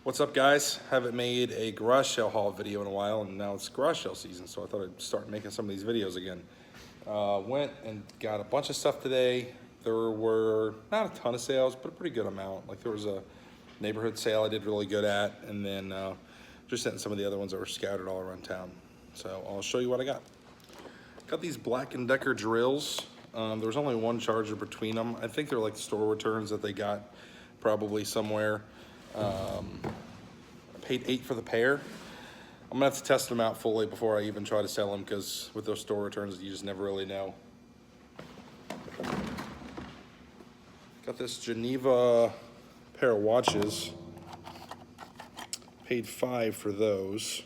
What's up, guys? Haven't made a garage sale haul video in a while, and now it's garage sale season, so I thought I'd start making some of these videos again. Went and got a bunch of stuff today. There were not a ton of sales, but a pretty good amount. Like there was a neighborhood sale I did really good at, and then just hitting some of the other ones that were scattered all around town. So I'll show you what I got. Got these Black & Decker drills. There was only one charger between them. I think they're like store returns that they got probably somewhere. I paid $8 for the pair. I'm gonna have to test them out fully before I even try to sell them, because with those store returns, you just never really know. Got this Geneva pair of watches. Paid $5 for those.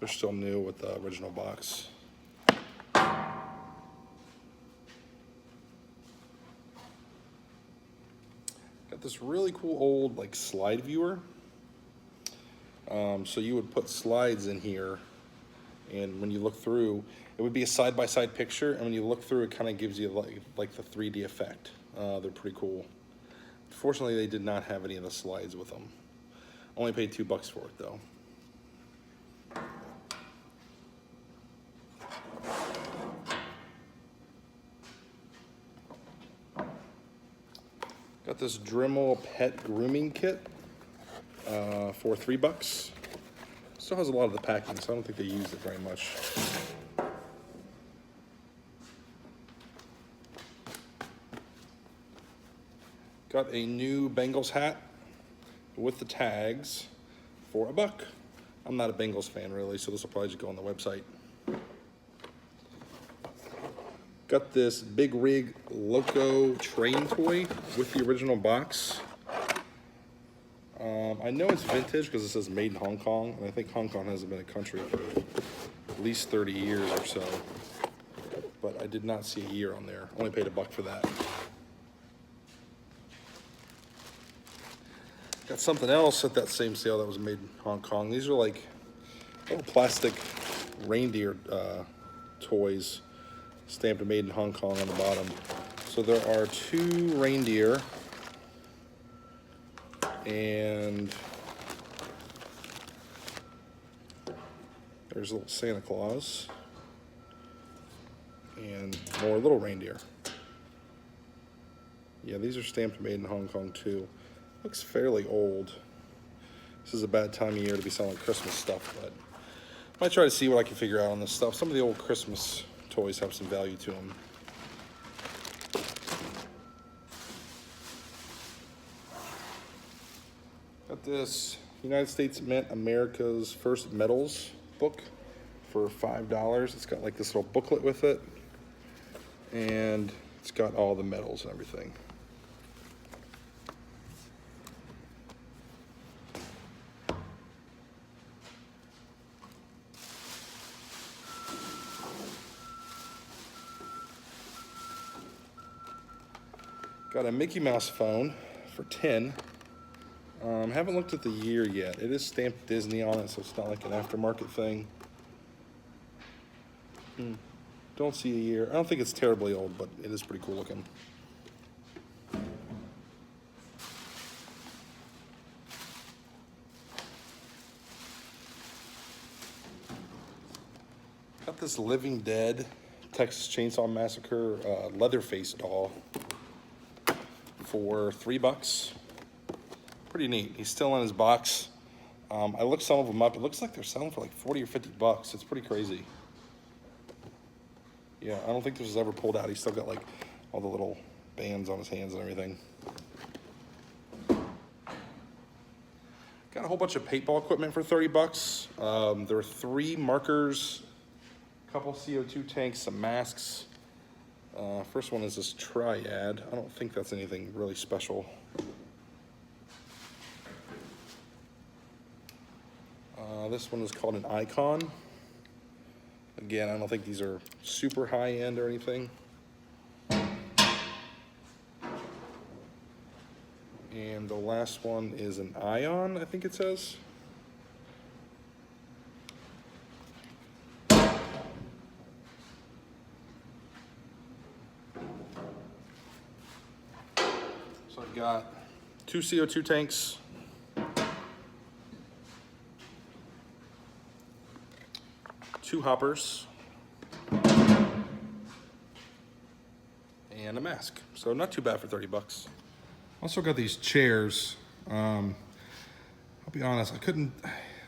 They're still new with the original box. Got this really cool old like slide viewer. So you would put slides in here, and when you look through, it would be a side-by-side picture, and when you look through, it kind of gives you like the 3D effect. They're pretty cool. Fortunately, they did not have any of the slides with them. Only paid $2 for it though. Got this Dremel pet grooming kit for $3. Still has a lot of the packing, so I don't think they used it very much. Got a new Bengals hat with the tags for $1. I'm not a Bengals fan really, so this will probably just go on the website. Got this Big Rig Loco train toy with the original box. I know it's vintage because it says made in Hong Kong, and I think Hong Kong hasn't been a country for at least 30 years or so. But I did not see a year on there. Only paid $1 for that. Got something else at that same sale that was made in Hong Kong. These are like little plastic reindeer toys, stamped and made in Hong Kong on the bottom. So there are 2 reindeer, and there's a little Santa Claus and more little reindeer. Yeah, these are stamped and made in Hong Kong too. Looks fairly old. This is a bad time of year to be selling Christmas stuff, but I might try to see what I can figure out on this stuff. Some of the old Christmas toys have some value to them. Got this United States Mint America's First Metals book for $5. It's got like this little booklet with it, and it's got all the metals and everything. Got a Mickey Mouse phone for $10. Haven't looked at the year yet. It is stamped Disney on it, so it's not like an aftermarket thing. Don't see a year. I don't think it's terribly old, but it is pretty cool looking. Got this Living Dead Texas Chainsaw Massacre Leatherface doll for $3. Pretty neat. He's still in his box. I looked some of them up. It looks like they're selling for like 40 or 50 bucks. It's pretty crazy. Yeah, I don't think this was ever pulled out. He's still got like all the little bands on his hands and everything. Got a whole bunch of paintball equipment for $30. There were 3 markers, a couple CO2 tanks, some masks. First one is this Triad. I don't think that's anything really special. This one is called an Icon. Again, I don't think these are super high end or anything. And the last one is an Ion, I think it says. So I've got 2 CO2 tanks, 2 hoppers, and a mask. So not too bad for 30 bucks. Also got these chairs. I'll be honest,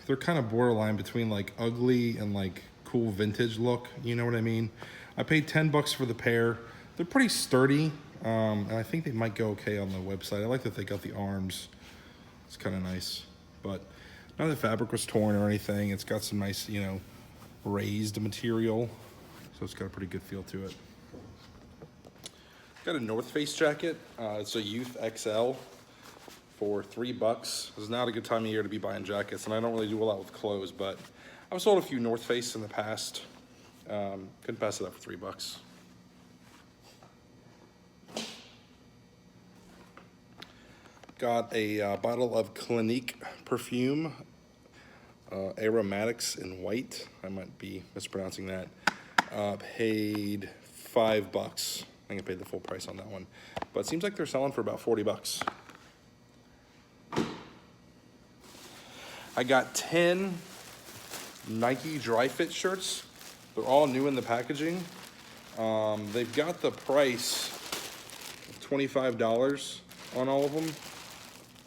they're kind of borderline between like ugly and like cool vintage look, you know what I mean? I paid 10 bucks for the pair. They're pretty sturdy, and I think they might go okay on the website. I like that they got the arms. It's kind of nice, but none of the fabric was torn or anything. It's got some nice, you know, raised material, so it's got a pretty good feel to it. Got a North Face jacket. It's a Youth XL for 3 bucks. This is not a good time of year to be buying jackets, and I don't really do a lot with clothes, but I've sold a few North Face in the past. Couldn't pass it up for 3 bucks. Got a bottle of Clinique perfume, aromatics in white. I might be mispronouncing that. Paid 5 bucks. I think I paid the full price on that one, but it seems like they're selling for about 40 bucks. I got 10 Nike dry fit shirts. They're all new in the packaging. They've got the price of $25 on all of them.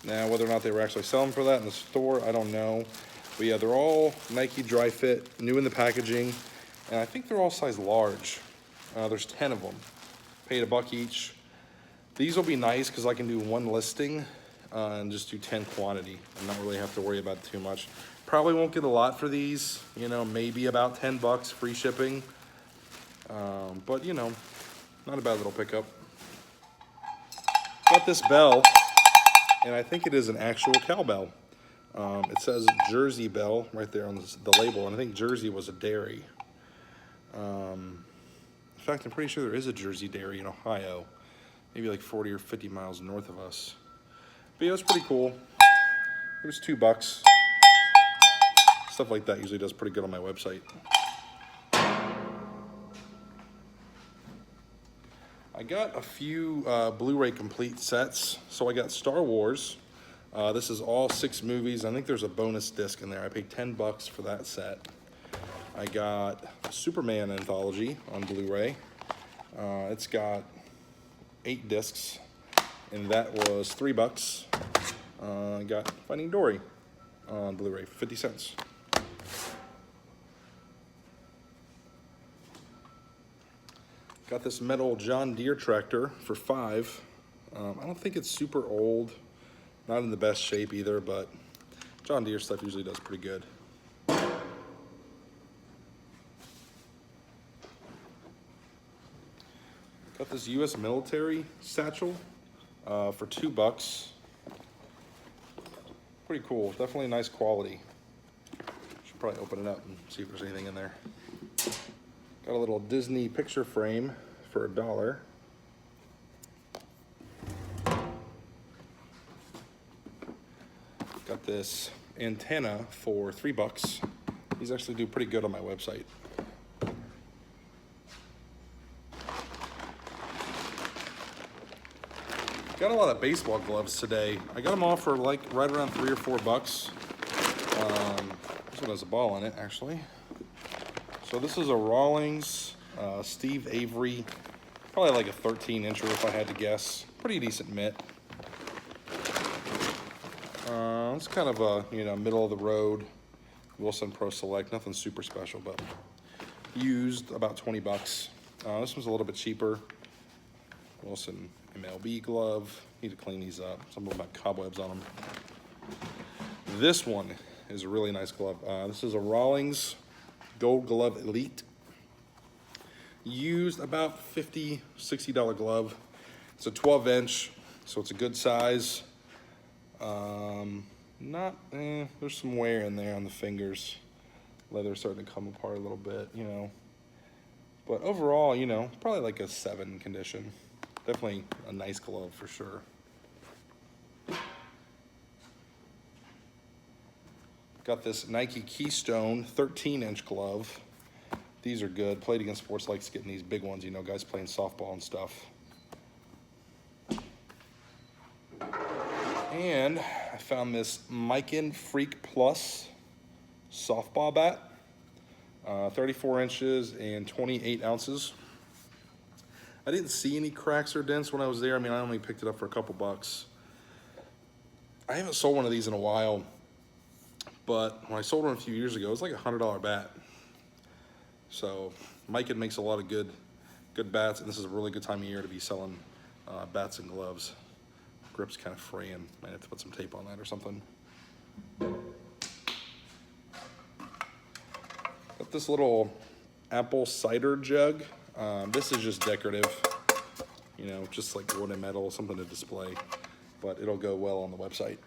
Now, whether or not they were actually selling for that in the store, I don't know. But yeah, they're all Nike dry fit, new in the packaging, and I think they're all size large. There's 10 of them. Paid $1 each. These will be nice because I can do 1 listing and just do 10 quantity and not really have to worry about it too much. Probably won't get a lot for these, you know, maybe about 10 bucks free shipping. But you know, not a bad little pickup. Got this bell, and I think it is an actual cowbell. It says Jersey Bell right there on the label, and I think Jersey was a dairy. In fact, I'm pretty sure there is a Jersey dairy in Ohio, maybe like 40 or 50 miles north of us. But yeah, it was pretty cool. It was $2. Stuff like that usually does pretty good on my website. I got a few Blu-ray complete sets. So I got Star Wars. This is all 6 movies. I think there's a bonus disc in there. I paid 10 bucks for that set. I got Superman anthology on Blu-ray. It's got 8 discs, and that was 3 bucks. I got Finding Dory on Blu-ray for 50 cents. Got this metal John Deere tractor for 5. I don't think it's super old, not in the best shape either, but John Deere stuff usually does pretty good. Got this U.S. military satchel for 2 bucks. Pretty cool, definitely nice quality. Should probably open it up and see if there's anything in there. Got a little Disney picture frame for $1. Got this antenna for 3 bucks. These actually do pretty good on my website. Got a lot of baseball gloves today. I got them all for like right around 3 or 4 bucks. This one has a ball in it, actually. So this is a Rawlings Steve Avery, probably like a 13-incher if I had to guess. Pretty decent mitt. It's kind of a, you know, middle of the road Wilson Pro Select, nothing super special, but used about 20 bucks. This one's a little bit cheaper. Wilson MLB glove. Need to clean these up. Some of them have cobwebs on them. This one is a really nice glove. This is a Rawlings Gold Glove Elite. Used about $50, $60 glove. It's a 12-inch, so it's a good size. There's some wear in there on the fingers. Leather's starting to come apart a little bit, you know. But overall, you know, probably like a 7 condition. Definitely a nice glove for sure. Got this Nike Keystone 13-inch glove. These are good. Played Against Sports likes getting these big ones, you know, guys playing softball and stuff. And I found this Miken Freak Plus softball bat. 34 inches and 28 ounces. I didn't see any cracks or dents when I was there. I mean, I only picked it up for a couple bucks. I haven't sold one of these in a while, but when I sold one a few years ago, it was like a $100 bat. So Mike makes a lot of good bats, and this is a really good time of year to be selling bats and gloves. Grip's kind of fraying. Might have to put some tape on that or something. Got this little apple cider jug. This is just decorative, you know, just like wood and metal, something to display, but it'll go well on the website.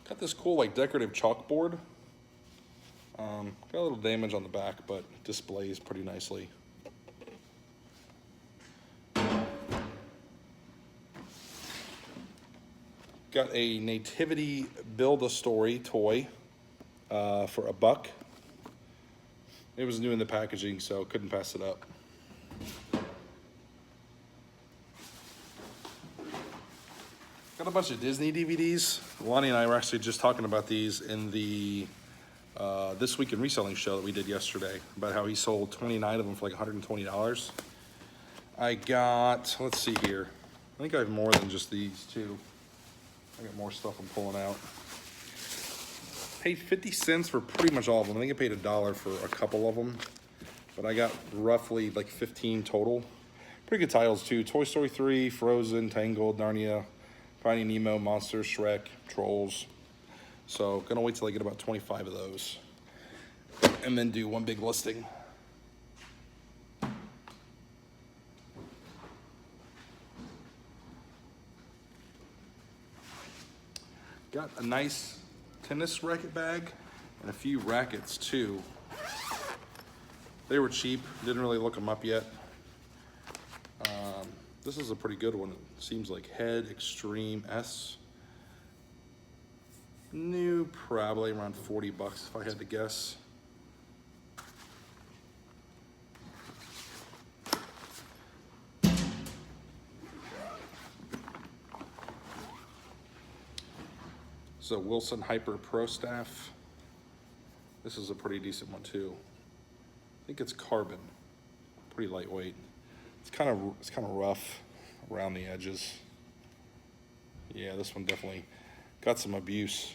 Got this cool like decorative chalkboard. Got a little damage on the back, but displays pretty nicely. Got a Nativity Build-A-Story toy for $1. It was new in the packaging, so couldn't pass it up. Got a bunch of Disney DVDs. Lonnie and I were actually just talking about these in the This Week in Reselling show that we did yesterday, about how he sold 29 of them for like $120. I got, let's see here. I think I have more than just these two. I got more stuff I'm pulling out. Paid 50 cents for pretty much all of them. I think I paid $1 for a couple of them, but I got roughly like 15 total. Pretty good titles too. Toy Story 3, Frozen, Tangled, Narnia, Finding Nemo, Monsters, Shrek, Trolls. So gonna wait till I get about 25 of those and then do one big listing. Got a nice tennis racket bag and a few rackets too. They were cheap, didn't really look them up yet. This is a pretty good one. It seems like Head Extreme S. New, probably around 40 bucks if I had to guess. So Wilson Hyper Pro Staff. This is a pretty decent one too. I think it's carbon, pretty lightweight. It's kind of rough around the edges. Yeah, this one definitely got some abuse.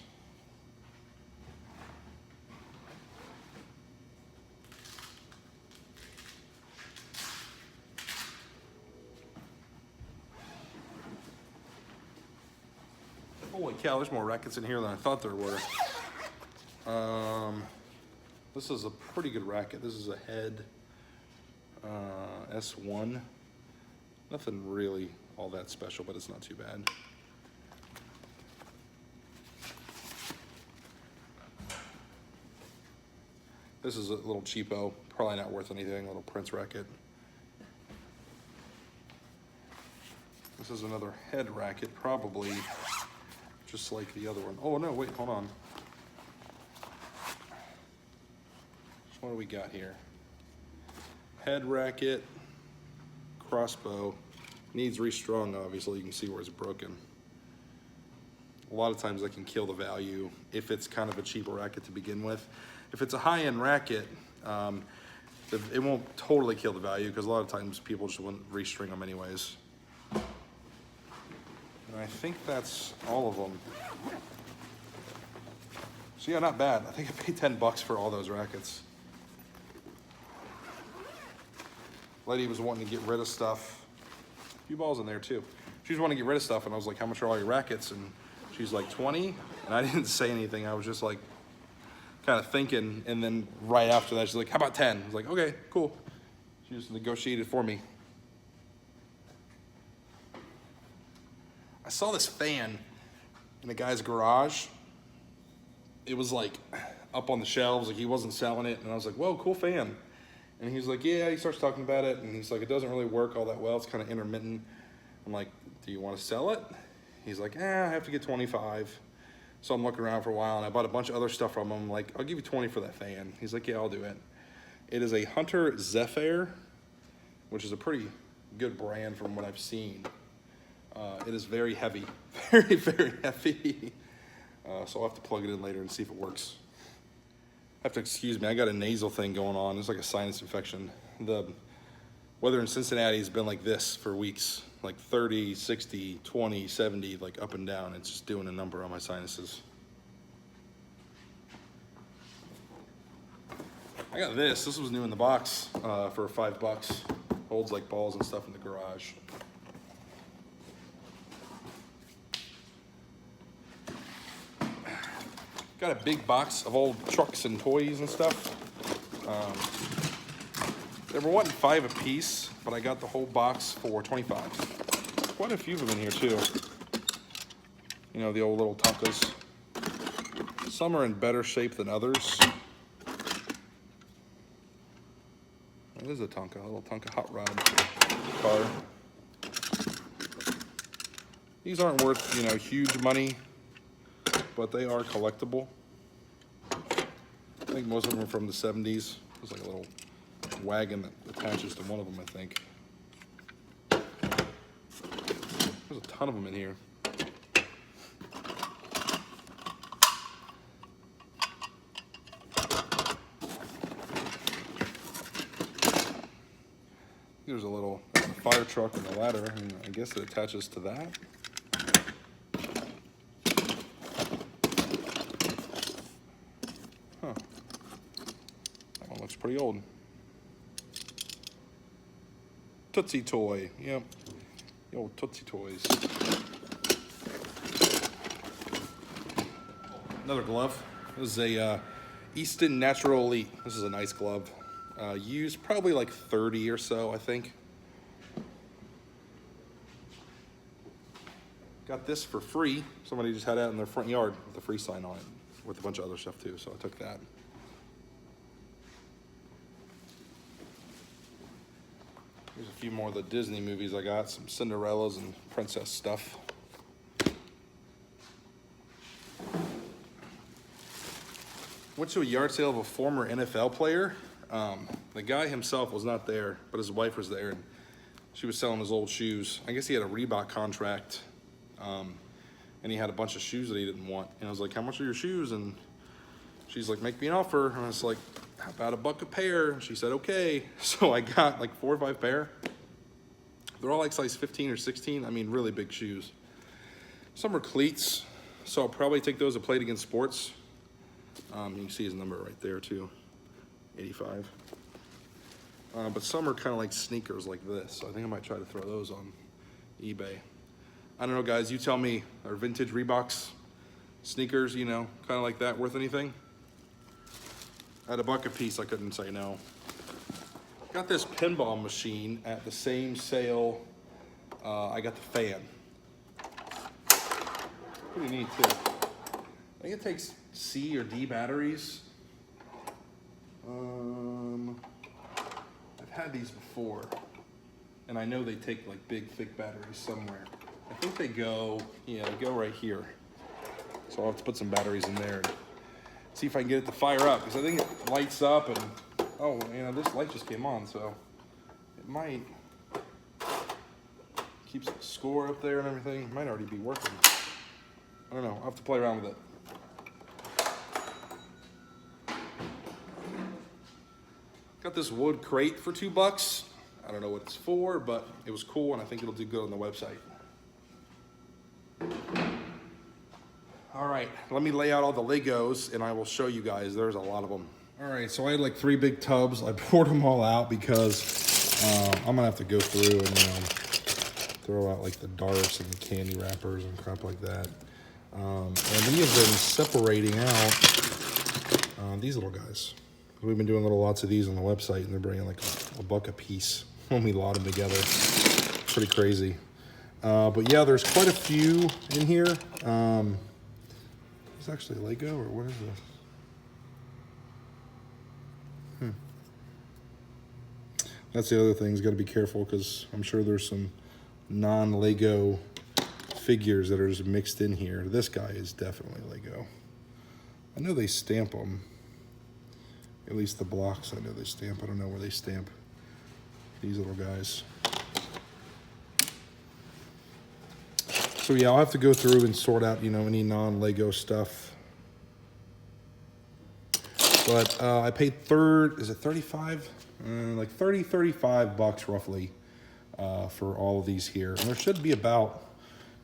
Holy cow, there's more rackets in here than I thought there were. This is a pretty good racket. This is a Head S1. Nothing really all that special, but it's not too bad. This is a little cheapo, probably not worth anything, a little Prince racket. This is another Head racket, probably just like the other one. Oh no, wait, hold on. What do we got here? Head racket, crossbow. Needs restrung, obviously. You can see where it's broken. A lot of times that can kill the value if it's kind of a cheaper racket to begin with. If it's a high-end racket, it won't totally kill the value because a lot of times people just wouldn't restring them anyways. And I think that's all of them. So yeah, not bad. I think I paid 10 bucks for all those rackets. Lady was wanting to get rid of stuff. A few balls in there too. She was wanting to get rid of stuff and I was like, how much are all your rackets? And she's like, 20. And I didn't say anything. I was just like, kind of thinking. And then right after that, she's like, how about 10? I was like, okay, cool. She just negotiated for me. I saw this fan in a guy's garage. It was like up on the shelves, like he wasn't selling it. And I was like, whoa, cool fan. And he's like, yeah, he starts talking about it. And he's like, it doesn't really work all that well. It's kind of intermittent. I'm like, do you want to sell it? He's like, I have to get 25. So I'm looking around for a while and I bought a bunch of other stuff from him. I'm like, I'll give you 20 for that fan. He's like, yeah, I'll do it. It is a Hunter Zephyr, which is a pretty good brand from what I've seen. It is very heavy, very, very heavy. So I'll have to plug it in later and see if it works. Have to excuse me, I got a nasal thing going on. It's like a sinus infection. The weather in Cincinnati has been like this for weeks, like 30, 60, 20, 70, like up and down. It's just doing a number on my sinuses. I got this. This was new in the box for $5. Holds like balls and stuff in the garage. Got a big box of old trucks and toys and stuff. They were wanting 5 a piece, but I got the whole box for $25. Quite a few of them in here too. You know, the old little Tonkas. Some are in better shape than others. It is a Tonka, a little Tonka hot rod car. These aren't worth, you know, huge money, but they are collectible. I think most of them are from the 70s. There's like a little wagon that attaches to one of them, I think. There's a ton of them in here. There's a little fire truck and a ladder, and I guess it attaches to that. Huh. That one looks pretty old. Tootsie Toy, yep. The old Tootsie Toys. Another glove. This is a Easton Natural Elite. This is a nice glove. Used probably like 30 or so, I think. Got this for free. Somebody just had it out in their front yard with a free sign on it, with a bunch of other stuff too, so I took that. Here's a few more of the Disney movies I got, some Cinderellas and princess stuff. Went to a yard sale of a former NFL player. The guy himself was not there, but his wife was there, and she was selling his old shoes. I guess he had a Reebok contract, and he had a bunch of shoes that he didn't want. And I was like, how much are your shoes? And she's like, make me an offer. And I was like, how about $1 a pair? And she said, okay. So I got like 4 or 5 pair. They're all like size 15 or 16. I mean, really big shoes. Some are cleats, so I'll probably take those to Play It Against Sports. You can see his number right there too. 85. But some are kind of like sneakers like this, so I think I might try to throw those on eBay. I don't know, guys, you tell me, are vintage Reeboks sneakers, you know, kind of like that, worth anything? At $1 a piece, I couldn't say no. Got this pinball machine at the same sale I got the fan. Pretty neat too. I think it takes C or D batteries. I've had these before, and I know they take like big, thick batteries somewhere. I think they go, yeah, they go right here. So I'll have to put some batteries in there and see if I can get it to fire up, because I think it lights up and, oh, you know, this light just came on, so it might keeps the score up there and everything. It might already be working. I don't know, I'll have to play around with it. Got this wood crate for $2. I don't know what it's for, but it was cool, and I think it'll do good on the website. All right, let me lay out all the Legos, and I will show you guys. There's a lot of them. All right, so I had like 3 big tubs. I poured them all out because I'm gonna have to go through and throw out like the darts and the candy wrappers and crap like that. And we have been separating out these little guys. We've been doing lots of these on the website, and they're bringing like $1 a piece when we lot them together. Pretty crazy. But yeah, there's quite a few in here. Is actually a Lego, or what is this? That's the other thing. Got to be careful, because I'm sure there's some non-Lego figures that are just mixed in here. This guy is definitely Lego. I know they stamp them. At least the blocks, I know they stamp. I don't know where they stamp these little guys. So yeah, I'll have to go through and sort out, you know, any non-Lego stuff. But I paid is it 35? Like 35 bucks roughly for all of these here. And there should be about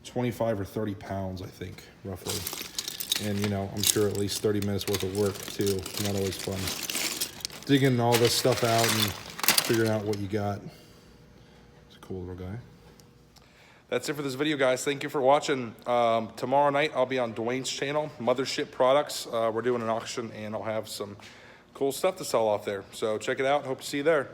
25 or 30 pounds, I think, roughly. And, you know, I'm sure at least 30 minutes worth of work, too. Not always fun. Digging all this stuff out and figuring out what you got. It's a cool little guy. That's it for this video, guys. Thank you for watching. Tomorrow night, I'll be on Dwayne's channel, Mothership Products. We're doing an auction, and I'll have some cool stuff to sell off there. So check it out. Hope to see you there.